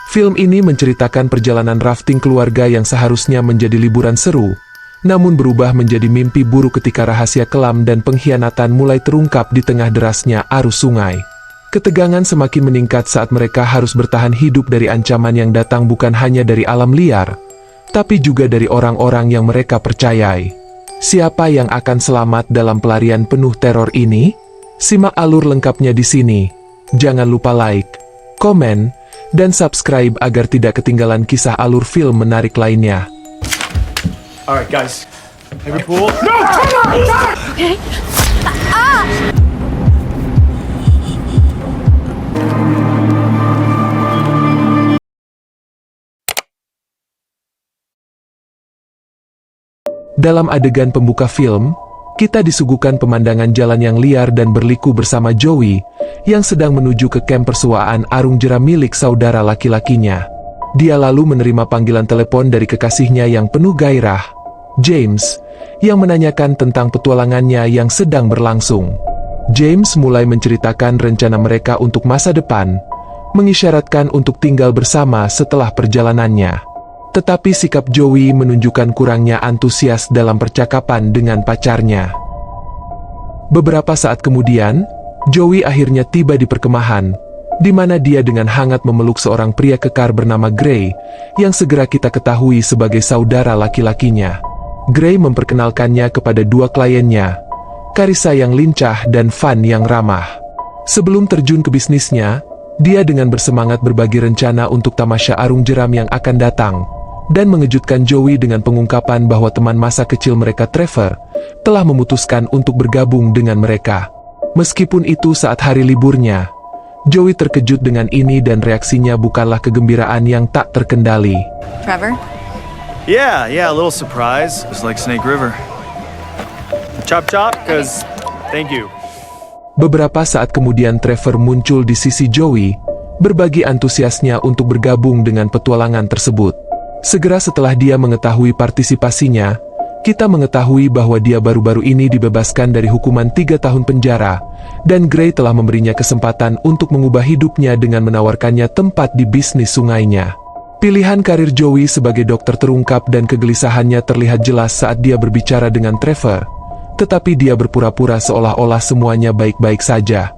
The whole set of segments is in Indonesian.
Film ini menceritakan perjalanan rafting keluarga yang seharusnya menjadi liburan seru, namun berubah menjadi mimpi buruk ketika rahasia kelam dan pengkhianatan mulai terungkap di tengah derasnya arus sungai. Ketegangan semakin meningkat saat mereka harus bertahan hidup dari ancaman yang datang bukan hanya dari alam liar, tapi juga dari orang-orang yang mereka percayai. Siapa yang akan selamat dalam pelarian penuh teror ini? Simak alur lengkapnya di sini. Jangan lupa like, komen, dan subscribe agar tidak ketinggalan kisah alur film menarik lainnya. Alright guys, maybe pool? No! Okay. Dalam adegan pembuka film, kita disuguhkan pemandangan jalan yang liar dan berliku bersama Joey, yang sedang menuju ke kamp persuaan arung jeram milik saudara laki-lakinya. Dia lalu menerima panggilan telepon dari kekasihnya yang penuh gairah, James, yang menanyakan tentang petualangannya yang sedang berlangsung. James mulai menceritakan rencana mereka untuk masa depan, mengisyaratkan untuk tinggal bersama setelah perjalanannya. Tetapi sikap Joey menunjukkan kurangnya antusias dalam percakapan dengan pacarnya. Beberapa saat kemudian, Joey akhirnya tiba di perkemahan, di mana dia dengan hangat memeluk seorang pria kekar bernama Gray, yang segera kita ketahui sebagai saudara laki-lakinya. Gray memperkenalkannya kepada dua kliennya, Carissa yang lincah dan Van yang ramah. Sebelum terjun ke bisnisnya, dia dengan bersemangat berbagi rencana untuk tamasya arung jeram yang akan datang, dan mengejutkan Joey dengan pengungkapan bahwa teman masa kecil mereka Trevor telah memutuskan untuk bergabung dengan mereka. Meskipun itu saat hari liburnya, Joey terkejut dengan ini dan reaksinya bukanlah kegembiraan yang tak terkendali. Trevor? Yeah, a little surprise. It's like Snake River. Chop chop, cause thank you. Beberapa saat kemudian Trevor muncul di sisi Joey, berbagi antusiasnya untuk bergabung dengan petualangan tersebut. Segera setelah dia mengetahui partisipasinya, kita mengetahui bahwa dia baru-baru ini dibebaskan dari hukuman 3 tahun penjara, dan Gray telah memberinya kesempatan untuk mengubah hidupnya dengan menawarkannya tempat di bisnis sungainya. Pilihan karir Joey sebagai dokter terungkap dan kegelisahannya terlihat jelas saat dia berbicara dengan Trevor, tetapi dia berpura-pura seolah-olah semuanya baik-baik saja.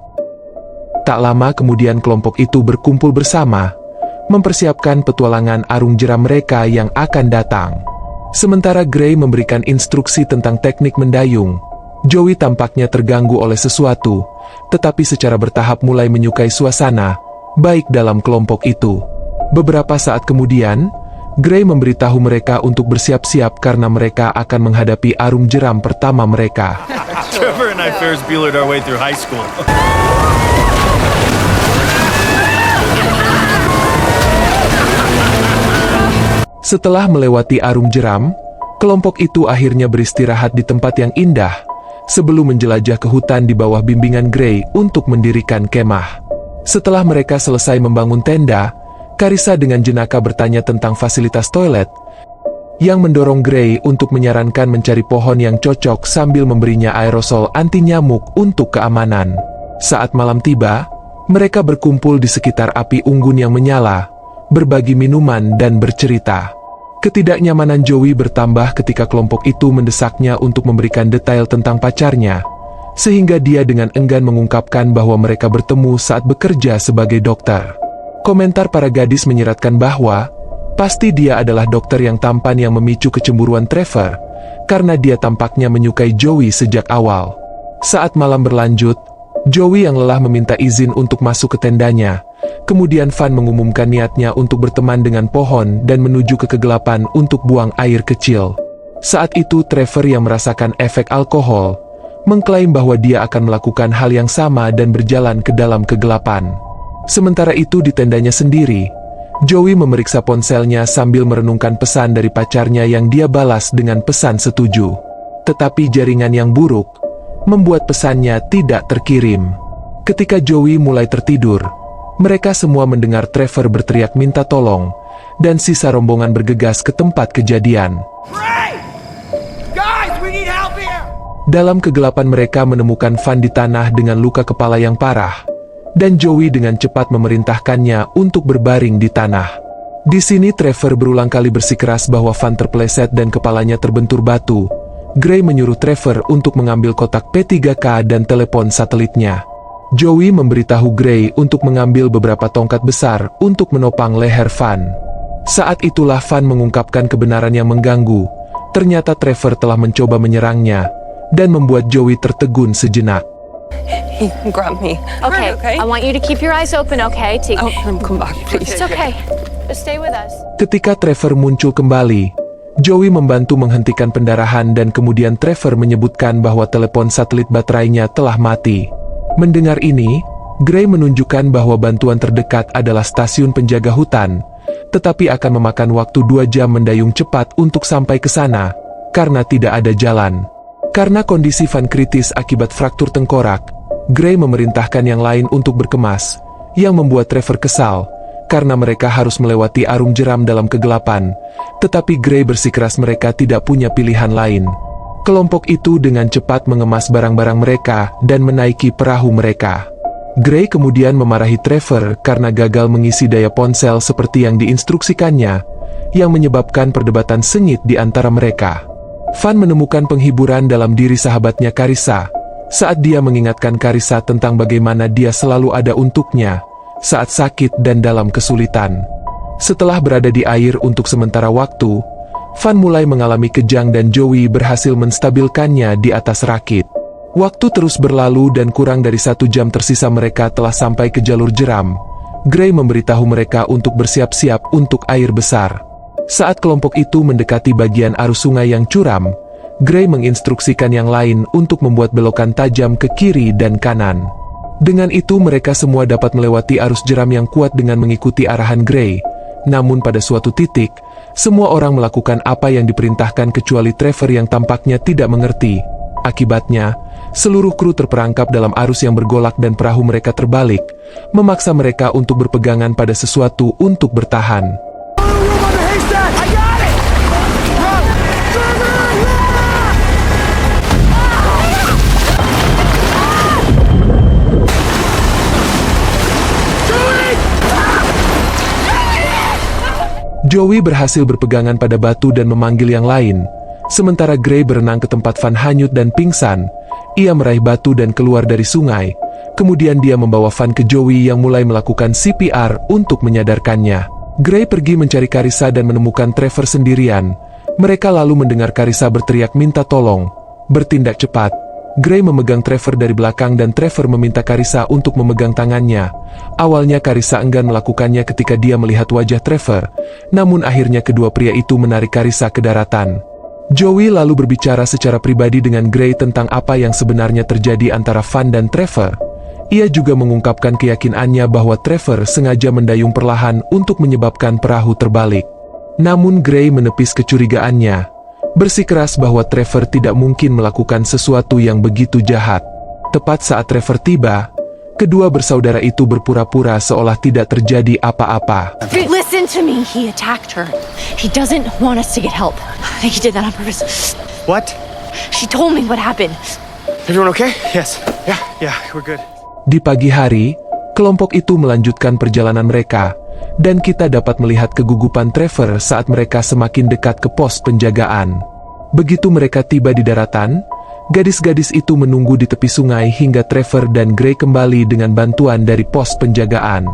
Tak lama kemudian kelompok itu berkumpul bersama, mempersiapkan petualangan arung jeram mereka yang akan datang. Sementara Gray memberikan instruksi tentang teknik mendayung, Joey tampaknya terganggu oleh sesuatu, tetapi secara bertahap mulai menyukai suasana, baik dalam kelompok itu. Beberapa saat kemudian, Gray memberitahu mereka untuk bersiap-siap karena mereka akan menghadapi arung jeram pertama mereka. Trevor and I Ferris Buellered our way through high school. Setelah melewati arung jeram, kelompok itu akhirnya beristirahat di tempat yang indah, sebelum menjelajah ke hutan di bawah bimbingan Gray untuk mendirikan kemah. Setelah mereka selesai membangun tenda, Carissa dengan jenaka bertanya tentang fasilitas toilet, yang mendorong Gray untuk menyarankan mencari pohon yang cocok sambil memberinya aerosol anti nyamuk untuk keamanan. Saat malam tiba, mereka berkumpul di sekitar api unggun yang menyala, berbagi minuman dan bercerita. Ketidaknyamanan Joey bertambah ketika kelompok itu mendesaknya untuk memberikan detail tentang pacarnya, sehingga dia dengan enggan mengungkapkan bahwa mereka bertemu saat bekerja sebagai dokter. Komentar para gadis menyiratkan bahwa pasti dia adalah dokter yang tampan yang memicu kecemburuan Trevor, karena dia tampaknya menyukai Joey sejak awal. Saat malam berlanjut, Joey yang lelah meminta izin untuk masuk ke tendanya. Kemudian Van mengumumkan niatnya untuk berteman dengan pohon dan menuju ke kegelapan untuk buang air kecil. Saat itu Trevor yang merasakan efek alkohol, mengklaim bahwa dia akan melakukan hal yang sama dan berjalan ke dalam kegelapan. Sementara itu di tendanya sendiri, Joey memeriksa ponselnya sambil merenungkan pesan dari pacarnya yang dia balas dengan pesan setuju. Tetapi jaringan yang buruk membuat pesannya tidak terkirim. Ketika Joey mulai tertidur, mereka semua mendengar Trevor berteriak minta tolong, dan sisa rombongan bergegas ke tempat kejadian. Guys, we need help here. Dalam kegelapan mereka menemukan Van di tanah dengan luka kepala yang parah, dan Joey dengan cepat memerintahkannya untuk berbaring di tanah. Di sini Trevor berulang kali bersikeras bahwa Van terpeleset dan kepalanya terbentur batu. Gray menyuruh Trevor untuk mengambil kotak P3K dan telepon satelitnya. Joey memberitahu Gray untuk mengambil beberapa tongkat besar untuk menopang leher Van. Saat itulah Van mengungkapkan kebenaran yang mengganggu. Ternyata Trevor telah mencoba menyerangnya dan membuat Joey tertegun sejenak. He grabbed me. Okay, I want you to keep your eyes open, okay? Come back, please. It's okay. Just stay with us. Ketika Trevor muncul kembali, Joey membantu menghentikan pendarahan dan kemudian Trevor menyebutkan bahwa telepon satelit baterainya telah mati. Mendengar ini, Gray menunjukkan bahwa bantuan terdekat adalah stasiun penjaga hutan, tetapi akan memakan waktu 2 jam mendayung cepat untuk sampai ke sana, karena tidak ada jalan. Karena kondisi Van kritis akibat fraktur tengkorak, Gray memerintahkan yang lain untuk berkemas, yang membuat Trevor kesal, karena mereka harus melewati arung jeram dalam kegelapan, tetapi Gray bersikeras mereka tidak punya pilihan lain. Kelompok itu dengan cepat mengemas barang-barang mereka dan menaiki perahu mereka. Gray kemudian memarahi Trevor karena gagal mengisi daya ponsel seperti yang diinstruksikannya, yang menyebabkan perdebatan sengit di antara mereka. Van menemukan penghiburan dalam diri sahabatnya Carissa, saat dia mengingatkan Carissa tentang bagaimana dia selalu ada untuknya, saat sakit dan dalam kesulitan. Setelah berada di air untuk sementara waktu, Van mulai mengalami kejang dan Joey berhasil menstabilkannya di atas rakit. Waktu terus berlalu dan kurang dari 1 jam tersisa mereka telah sampai ke jalur jeram. Gray memberitahu mereka untuk bersiap-siap untuk air besar. Saat kelompok itu mendekati bagian arus sungai yang curam, Gray menginstruksikan yang lain untuk membuat belokan tajam ke kiri dan kanan. Dengan itu mereka semua dapat melewati arus jeram yang kuat dengan mengikuti arahan Gray. Namun pada suatu titik, semua orang melakukan apa yang diperintahkan kecuali Trevor yang tampaknya tidak mengerti. Akibatnya, seluruh kru terperangkap dalam arus yang bergolak dan perahu mereka terbalik, memaksa mereka untuk berpegangan pada sesuatu untuk bertahan. Joey berhasil berpegangan pada batu dan memanggil yang lain. Sementara Gray berenang ke tempat Van hanyut dan pingsan, ia meraih batu dan keluar dari sungai. Kemudian dia membawa Van ke Joey yang mulai melakukan CPR untuk menyadarkannya. Gray pergi mencari Carissa dan menemukan Trevor sendirian. Mereka lalu mendengar Carissa berteriak minta tolong. Bertindak cepat, Gray memegang Trevor dari belakang dan Trevor meminta Carissa untuk memegang tangannya. Awalnya Carissa enggan melakukannya ketika dia melihat wajah Trevor, namun akhirnya kedua pria itu menarik Carissa ke daratan. Joey lalu berbicara secara pribadi dengan Gray tentang apa yang sebenarnya terjadi antara Van dan Trevor. Ia juga mengungkapkan keyakinannya bahwa Trevor sengaja mendayung perlahan untuk menyebabkan perahu terbalik. Namun Gray menepis kecurigaannya, bersikeras bahwa Trevor tidak mungkin melakukan sesuatu yang begitu jahat. Tepat saat Trevor tiba, kedua bersaudara itu berpura-pura seolah tidak terjadi apa-apa. Listen to me. He attacked her. He doesn't want us to get help. I think he did that on purpose. What? She told me what happened. Everyone okay? Yes. Yeah, we're good. Di pagi hari, kelompok itu melanjutkan perjalanan mereka, dan kita dapat melihat kegugupan Trevor saat mereka semakin dekat ke pos penjagaan. Begitu mereka tiba di daratan, gadis-gadis itu menunggu di tepi sungai hingga Trevor dan Gray kembali dengan bantuan dari pos penjagaan.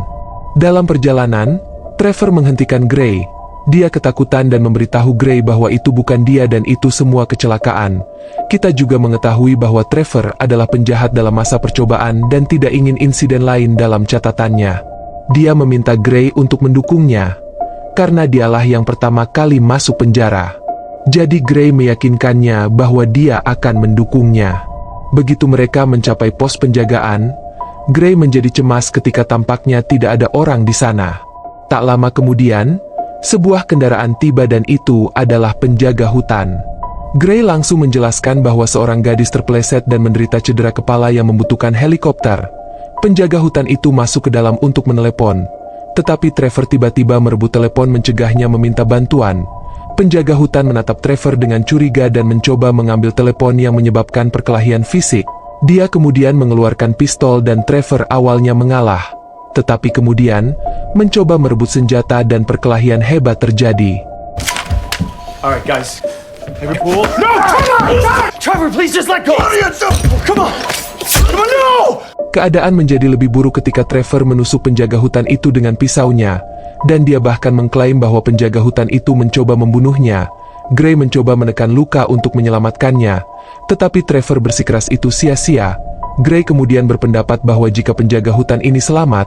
Dalam perjalanan, Trevor menghentikan Gray. Dia ketakutan dan memberitahu Gray bahwa itu bukan dia dan itu semua kecelakaan. Kita juga mengetahui bahwa Trevor adalah penjahat dalam masa percobaan dan tidak ingin insiden lain dalam catatannya. Dia meminta Gray untuk mendukungnya, karena dialah yang pertama kali masuk penjara. Jadi Gray meyakinkannya bahwa dia akan mendukungnya. Begitu mereka mencapai pos penjagaan, Gray menjadi cemas ketika tampaknya tidak ada orang di sana. Tak lama kemudian, sebuah kendaraan tiba dan itu adalah penjaga hutan. Gray langsung menjelaskan bahwa seorang gadis terpeleset dan menderita cedera kepala yang membutuhkan helikopter. Penjaga hutan itu masuk ke dalam untuk menelepon, tetapi Trevor tiba-tiba merebut telepon mencegahnya meminta bantuan. Penjaga hutan menatap Trevor dengan curiga dan mencoba mengambil telepon yang menyebabkan perkelahian fisik. Dia kemudian mengeluarkan pistol dan Trevor awalnya mengalah. tetapi kemudian mencoba merebut senjata dan perkelahian hebat terjadi. Alright, guys. Every pool. No! Trevor, please just let go! Come on! Come on, no! Keadaan menjadi lebih buruk ketika Trevor menusuk penjaga hutan itu dengan pisaunya, dan dia bahkan mengklaim bahwa penjaga hutan itu mencoba membunuhnya. Gray mencoba menekan luka untuk menyelamatkannya, tetapi Trevor bersikeras itu sia-sia. Gray kemudian berpendapat bahwa jika penjaga hutan ini selamat,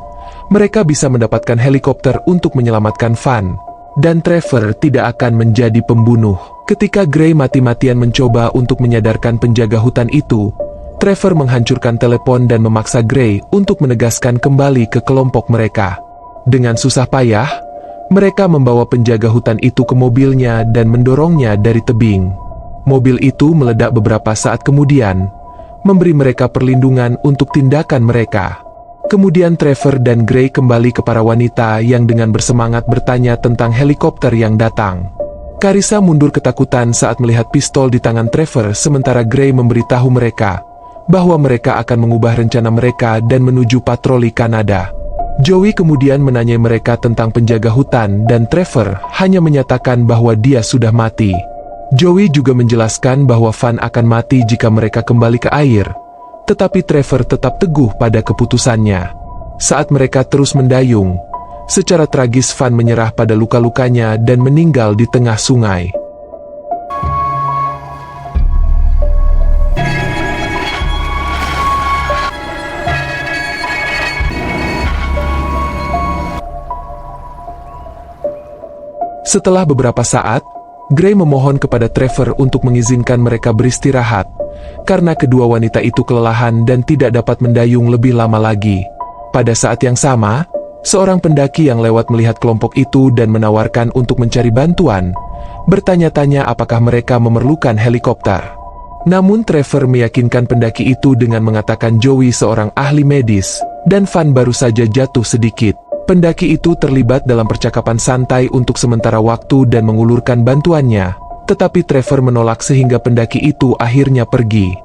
mereka bisa mendapatkan helikopter untuk menyelamatkan Van. Dan Trevor tidak akan menjadi pembunuh. Ketika Gray mati-matian mencoba untuk menyadarkan penjaga hutan itu, Trevor menghancurkan telepon dan memaksa Gray untuk menegaskan kembali ke kelompok mereka. Dengan susah payah, mereka membawa penjaga hutan itu ke mobilnya dan mendorongnya dari tebing. Mobil itu meledak beberapa saat kemudian, memberi mereka perlindungan untuk tindakan mereka. Kemudian Trevor dan Gray kembali ke para wanita yang dengan bersemangat bertanya tentang helikopter yang datang. Carissa mundur ketakutan saat melihat pistol di tangan Trevor sementara Gray memberitahu mereka bahwa mereka akan mengubah rencana mereka dan menuju patroli Kanada. Joey kemudian menanyai mereka tentang penjaga hutan dan Trevor hanya menyatakan bahwa dia sudah mati. Joey juga menjelaskan bahwa Van akan mati jika mereka kembali ke air, tetapi Trevor tetap teguh pada keputusannya. Saat mereka terus mendayung, secara tragis Van menyerah pada luka-lukanya dan meninggal di tengah sungai. Setelah beberapa saat, Gray memohon kepada Trevor untuk mengizinkan mereka beristirahat, karena kedua wanita itu kelelahan dan tidak dapat mendayung lebih lama lagi. Pada saat yang sama, seorang pendaki yang lewat melihat kelompok itu dan menawarkan untuk mencari bantuan, bertanya-tanya apakah mereka memerlukan helikopter. Namun Trevor meyakinkan pendaki itu dengan mengatakan Joey seorang ahli medis, dan Van baru saja jatuh sedikit. Pendaki itu terlibat dalam percakapan santai untuk sementara waktu dan mengulurkan bantuannya, tetapi Trevor menolak sehingga pendaki itu akhirnya pergi.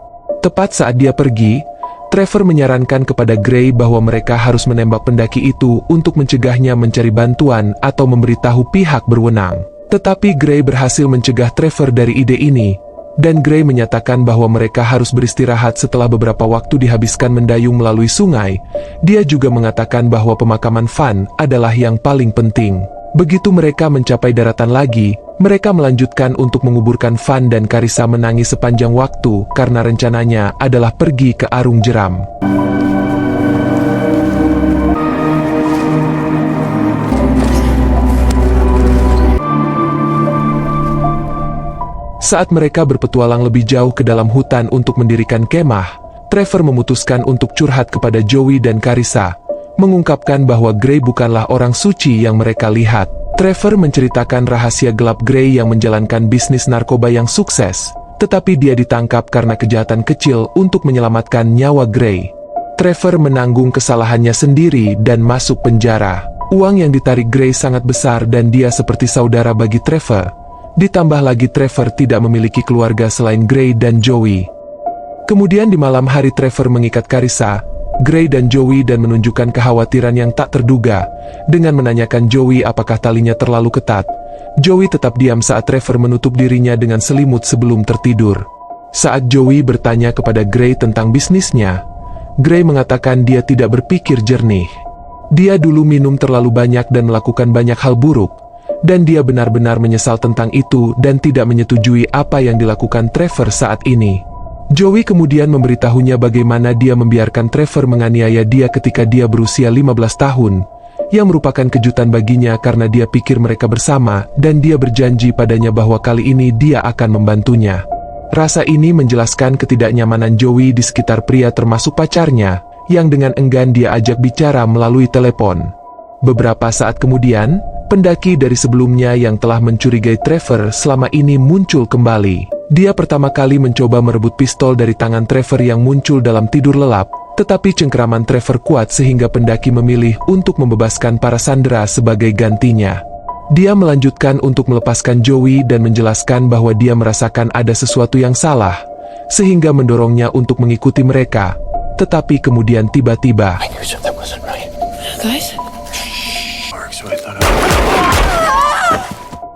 Tepat saat dia pergi, Trevor menyarankan kepada Gray bahwa mereka harus menembak pendaki itu untuk mencegahnya mencari bantuan atau memberitahu pihak berwenang. Tetapi Gray berhasil mencegah Trevor dari ide ini, dan Gray menyatakan bahwa mereka harus beristirahat setelah beberapa waktu dihabiskan mendayung melalui sungai. Dia juga mengatakan bahwa pemakaman Van adalah yang paling penting. Begitu mereka mencapai daratan lagi, mereka melanjutkan untuk menguburkan Van dan Carissa menangis sepanjang waktu karena rencananya adalah pergi ke Arung Jeram. Saat mereka berpetualang lebih jauh ke dalam hutan untuk mendirikan kemah, Trevor memutuskan untuk curhat kepada Joey dan Carissa, mengungkapkan bahwa Gray bukanlah orang suci yang mereka lihat. Trevor menceritakan rahasia gelap Gray yang menjalankan bisnis narkoba yang sukses, tetapi dia ditangkap karena kejahatan kecil untuk menyelamatkan nyawa Gray. Trevor menanggung kesalahannya sendiri dan masuk penjara. Uang yang ditarik Gray sangat besar dan dia seperti saudara bagi Trevor. Ditambah lagi Trevor tidak memiliki keluarga selain Gray dan Joey. Kemudian di malam hari Trevor mengikat Carissa, Gray dan Joey dan menunjukkan kekhawatiran yang tak terduga, dengan menanyakan Joey apakah talinya terlalu ketat. Joey tetap diam saat Trevor menutup dirinya dengan selimut sebelum tertidur. Saat Joey bertanya kepada Gray tentang bisnisnya, Gray mengatakan dia tidak berpikir jernih. Dia dulu minum terlalu banyak dan melakukan banyak hal buruk, dan dia benar-benar menyesal tentang itu dan tidak menyetujui apa yang dilakukan Trevor saat ini. Joey kemudian memberitahunya bagaimana dia membiarkan Trevor menganiaya dia ketika dia berusia 15 tahun, yang merupakan kejutan baginya karena dia pikir mereka bersama dan dia berjanji padanya bahwa kali ini dia akan membantunya. Rasa ini menjelaskan ketidaknyamanan Joey di sekitar pria termasuk pacarnya, yang dengan enggan dia ajak bicara melalui telepon. Beberapa saat kemudian, pendaki dari sebelumnya yang telah mencurigai Trevor selama ini muncul kembali. Dia pertama kali mencoba merebut pistol dari tangan Trevor yang muncul dalam tidur lelap, tetapi cengkeraman Trevor kuat sehingga pendaki memilih untuk membebaskan para sandera sebagai gantinya. Dia melanjutkan untuk melepaskan Joey dan menjelaskan bahwa dia merasakan ada sesuatu yang salah, sehingga mendorongnya untuk mengikuti mereka. Tetapi kemudian tiba-tiba, guys?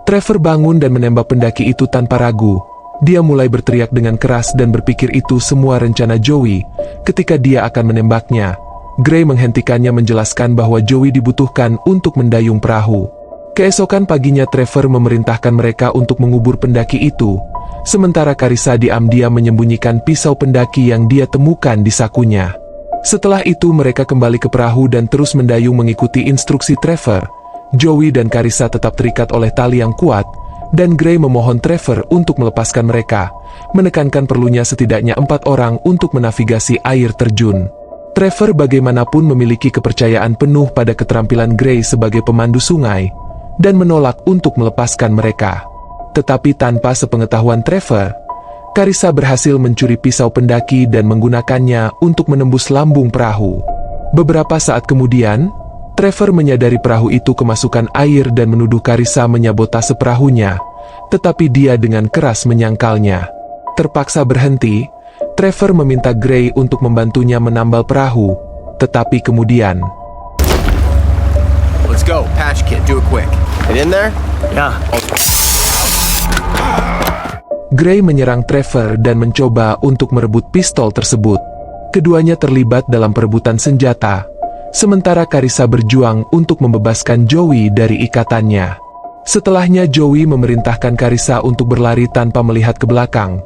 Trevor bangun dan menembak pendaki itu tanpa ragu. Dia mulai berteriak dengan keras dan berpikir itu semua rencana Joey ketika dia akan menembaknya. Gray menghentikannya menjelaskan bahwa Joey dibutuhkan untuk mendayung perahu. Keesokan paginya Trevor memerintahkan mereka untuk mengubur pendaki itu, sementara Carissa diam-diam menyembunyikan pisau pendaki yang dia temukan di sakunya. Setelah itu mereka kembali ke perahu dan terus mendayung mengikuti instruksi Trevor. Joey dan Carissa tetap terikat oleh tali yang kuat, dan Gray memohon Trevor untuk melepaskan mereka, menekankan perlunya setidaknya 4 orang untuk menavigasi air terjun. Trevor bagaimanapun memiliki kepercayaan penuh pada keterampilan Gray sebagai pemandu sungai, dan menolak untuk melepaskan mereka. Tetapi tanpa sepengetahuan Trevor, Carissa berhasil mencuri pisau pendaki dan menggunakannya untuk menembus lambung perahu. Beberapa saat kemudian, Trevor menyadari perahu itu kemasukan air dan menuduh Carissa menyabotase perahunya, tetapi dia dengan keras menyangkalnya. Terpaksa berhenti, Trevor meminta Gray untuk membantunya menambal perahu, tetapi kemudian... Let's go, Patch Kid, do it quick. Get in there? Yeah. Gray menyerang Trevor dan mencoba untuk merebut pistol tersebut. Keduanya terlibat dalam perebutan senjata, sementara Carissa berjuang untuk membebaskan Joey dari ikatannya. Setelahnya Joey memerintahkan Carissa untuk berlari tanpa melihat ke belakang.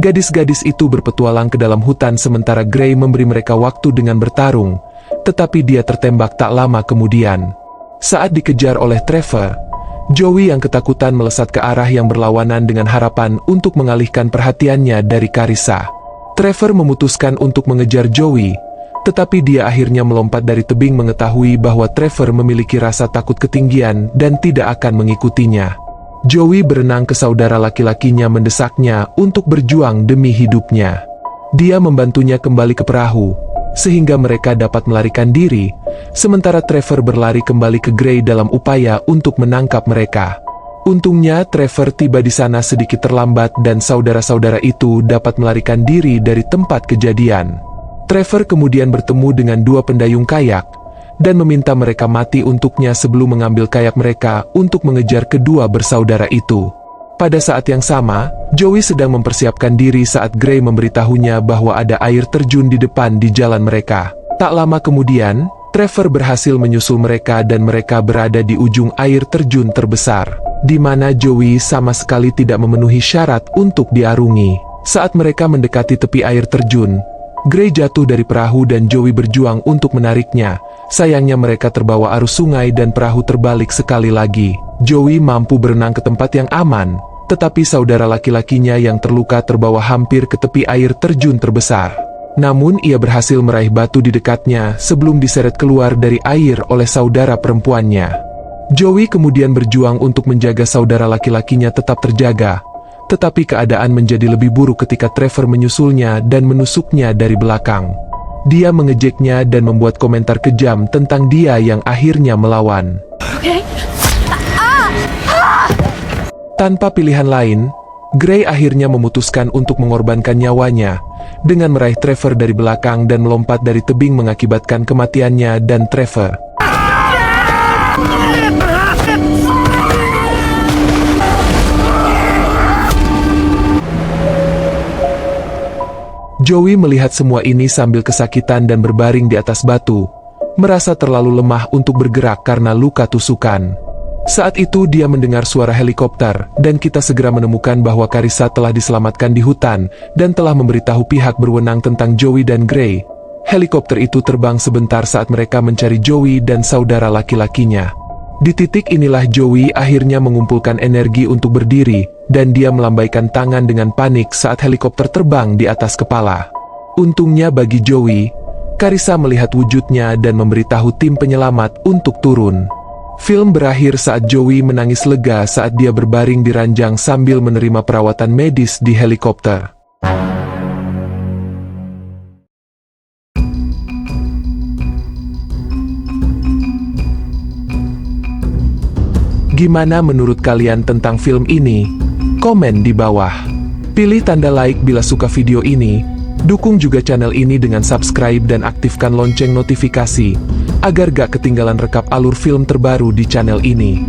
Gadis-gadis itu berpetualang ke dalam hutan sementara Gray memberi mereka waktu dengan bertarung, tetapi dia tertembak tak lama kemudian. Saat dikejar oleh Trevor, Joey yang ketakutan melesat ke arah yang berlawanan dengan harapan untuk mengalihkan perhatiannya dari Carissa. Trevor memutuskan untuk mengejar Joey, tetapi dia akhirnya melompat dari tebing mengetahui bahwa Trevor memiliki rasa takut ketinggian dan tidak akan mengikutinya. Joey berenang ke saudara laki-lakinya mendesaknya untuk berjuang demi hidupnya. Dia membantunya kembali ke perahu, sehingga mereka dapat melarikan diri, sementara Trevor berlari kembali ke Gray dalam upaya untuk menangkap mereka. Untungnya Trevor tiba di sana sedikit terlambat dan saudara-saudara itu dapat melarikan diri dari tempat kejadian. Trevor kemudian bertemu dengan 2 pendayung kayak, dan meminta mereka mati untuknya sebelum mengambil kayak mereka untuk mengejar kedua bersaudara itu. Pada saat yang sama, Joey sedang mempersiapkan diri saat Gray memberitahunya bahwa ada air terjun di depan di jalan mereka. Tak lama kemudian, Trevor berhasil menyusul mereka dan mereka berada di ujung air terjun terbesar, di mana Joey sama sekali tidak memenuhi syarat untuk diarungi. Saat mereka mendekati tepi air terjun, Gray jatuh dari perahu dan Joey berjuang untuk menariknya. Sayangnya mereka terbawa arus sungai dan perahu terbalik sekali lagi. Joey mampu berenang ke tempat yang aman, tetapi saudara laki-lakinya yang terluka terbawa hampir ke tepi air terjun terbesar. Namun ia berhasil meraih batu di dekatnya sebelum diseret keluar dari air oleh saudara perempuannya. Joey kemudian berjuang untuk menjaga saudara laki-lakinya tetap terjaga, tetapi keadaan menjadi lebih buruk ketika Trevor menyusulnya dan menusuknya dari belakang. Dia mengejeknya dan membuat komentar kejam tentang dia yang akhirnya melawan. Okay. Tanpa pilihan lain, Gray akhirnya memutuskan untuk mengorbankan nyawanya dengan meraih Trevor dari belakang dan melompat dari tebing mengakibatkan kematiannya dan Trevor. Joey melihat semua ini sambil kesakitan dan berbaring di atas batu, merasa terlalu lemah untuk bergerak karena luka tusukan. Saat itu dia mendengar suara helikopter, dan kita segera menemukan bahwa Carissa telah diselamatkan di hutan, dan telah memberitahu pihak berwenang tentang Joey dan Gray. Helikopter itu terbang sebentar saat mereka mencari Joey dan saudara laki-lakinya. Di titik inilah Joey akhirnya mengumpulkan energi untuk berdiri, dan dia melambaikan tangan dengan panik saat helikopter terbang di atas kepala. Untungnya bagi Joey, Carissa melihat wujudnya dan memberitahu tim penyelamat untuk turun. Film berakhir saat Joey menangis lega saat dia berbaring di ranjang sambil menerima perawatan medis di helikopter. Gimana menurut kalian tentang film ini? Komen di bawah. Pilih tanda like bila suka video ini. Dukung juga channel ini dengan subscribe dan aktifkan lonceng notifikasi, agar gak ketinggalan rekap alur film terbaru di channel ini.